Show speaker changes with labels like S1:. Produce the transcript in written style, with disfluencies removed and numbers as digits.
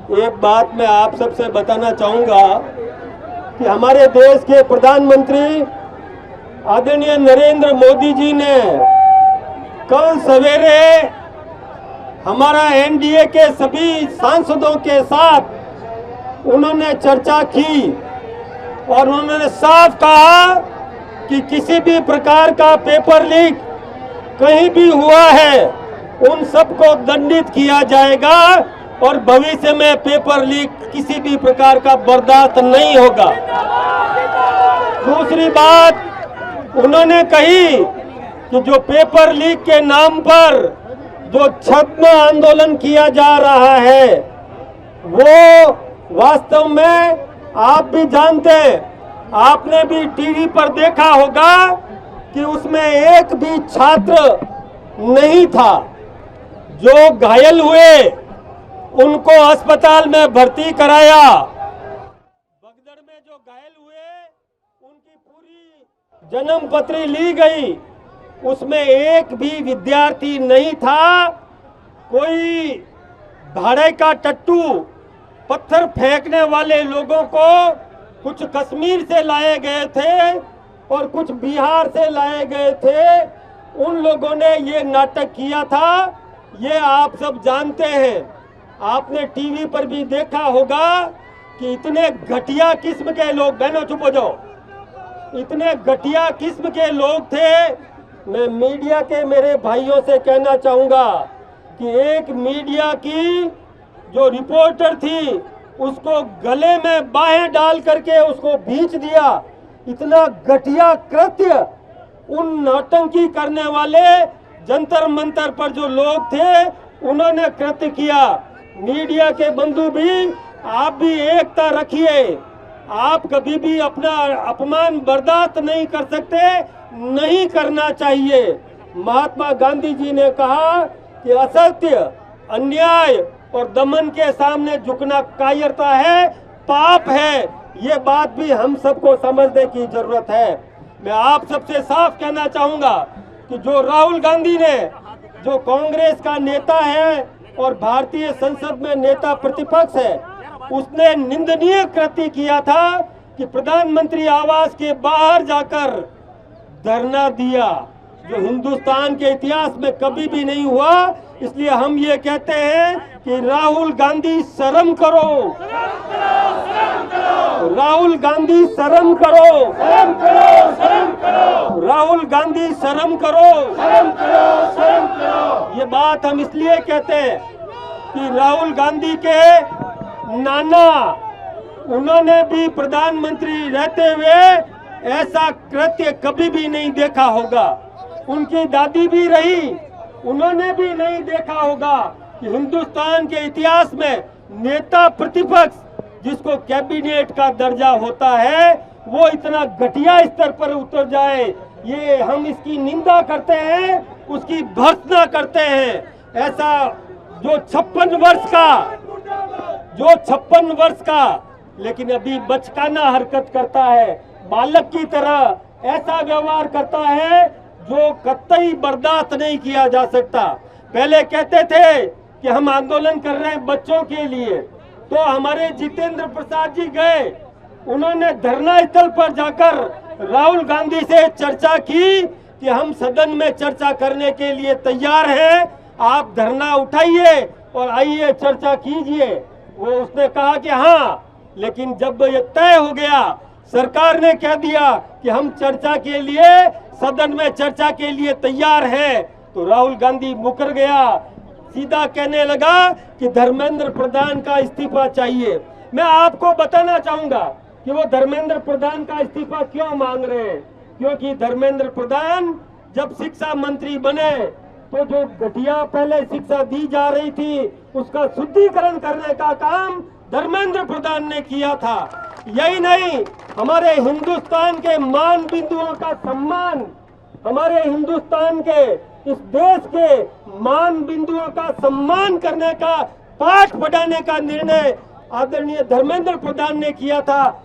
S1: एक बात मैं आप सबसे बताना चाहूँगा कि हमारे देश के प्रधानमंत्री आदरणीय नरेंद्र मोदी जी ने कल सवेरे हमारा एनडीए के सभी सांसदों के साथ उन्होंने चर्चा की और उन्होंने साफ कहा कि किसी भी प्रकार का पेपर लीक कहीं भी हुआ है उन सबको दंडित किया जाएगा और भविष्य में पेपर लीक किसी भी प्रकार का बर्दाश्त नहीं होगा। दूसरी बात उन्होंने कही कि जो पेपर लीक के नाम पर जो छद्म आंदोलन किया जा रहा है वो वास्तव में आप भी जानते हैं, आपने भी टीवी पर देखा होगा कि उसमें एक भी छात्र नहीं था। जो घायल हुए उनको अस्पताल में भर्ती कराया। बगदड़ में जो घायल हुए उनकी पूरी जन्म पत्री ली गई, उसमें एक भी विद्यार्थी नहीं था। कोई भाड़े का टट्टू पत्थर फेंकने वाले लोगों को कुछ कश्मीर से लाए गए थे और कुछ बिहार से लाए गए थे, उन लोगों ने ये नाटक किया था। ये आप सब जानते हैं, आपने टीवी पर भी देखा होगा कि इतने घटिया किस्म के लोग, बहनों चुप हो जाओ, इतने घटिया किस्म के लोग थे। मैं मीडिया के मेरे भाइयों से कहना चाहूँगा कि एक मीडिया की जो रिपोर्टर थी उसको गले में बाहें डाल करके उसको भींच दिया। इतना घटिया कृत्य उन नौटंकी करने वाले जंतर मंतर पर जो लोग थे उन्होंने कृत्य किया। मीडिया के बंधु भी, आप भी एकता रखिए। आप कभी भी अपना अपमान बर्दाश्त नहीं कर सकते, नहीं करना चाहिए। महात्मा गांधी जी ने कहा कि असत्य, अन्याय और दमन के सामने झुकना कायरता है, पाप है। ये बात भी हम सबको समझने की जरूरत है। मैं आप सबसे साफ कहना चाहूंगा कि जो राहुल गांधी ने, जो कांग्रेस का नेता है और भारतीय संसद में नेता प्रतिपक्ष है, उसने निंदनीय कृत्य किया था कि प्रधानमंत्री आवास के बाहर जाकर धरना दिया, जो हिंदुस्तान के इतिहास में कभी भी नहीं हुआ। इसलिए हम ये कहते हैं कि राहुल गांधी शर्म करो, राहुल गांधी शर्म करो, राहुल गांधी शर्म करो। ये बात हम इसलिए कहते हैं कि राहुल गांधी के नाना, उन्होंने भी प्रधानमंत्री रहते हुए ऐसा कृत्य कभी भी नहीं देखा होगा। उनकी दादी भी रही, उन्होंने भी नहीं देखा होगा कि हिंदुस्तान के इतिहास में नेता प्रतिपक्ष जिसको कैबिनेट का दर्जा होता है वो इतना घटिया स्तर पर उतर जाए। ये हम इसकी निंदा करते हैं, उसकी भर्त्सना करते हैं। ऐसा जो 56 वर्ष का लेकिन अभी बचकाना हरकत करता है, बालक की तरह ऐसा व्यवहार करता है जो कतई बर्दाश्त नहीं किया जा सकता। पहले कहते थे कि हम आंदोलन कर रहे हैं बच्चों के लिए, तो हमारे जितेंद्र प्रसाद जी गए, उन्होंने धरना स्थल पर जाकर राहुल गांधी से चर्चा की कि हम सदन में चर्चा करने के लिए तैयार हैं, आप धरना उठाइए और आइए चर्चा कीजिए। वो उसने कहा कि हाँ, लेकिन जब ये तय हो गया, सरकार ने कह दिया कि हम चर्चा के लिए, सदन में चर्चा के लिए तैयार हैं, तो राहुल गांधी मुकर गया, सीधा कहने लगा कि धर्मेंद्र प्रधान का इस्तीफा चाहिए। मैं आपको बताना चाहूंगा कि वो धर्मेंद्र प्रधान का इस्तीफा क्यों मांग रहे हैं, क्योंकि धर्मेंद्र प्रधान जब शिक्षा मंत्री बने तो जो घटिया पहले शिक्षा दी जा रही थी उसका शुद्धिकरण करने का काम धर्मेंद्र प्रधान ने किया था। यही नहीं, हमारे हिंदुस्तान के मान बिंदुओं का सम्मान, हमारे हिंदुस्तान के, इस देश के मान बिंदुओं का सम्मान करने का, पाठ पढ़ाने का निर्णय आदरणीय धर्मेंद्र प्रधान ने किया था।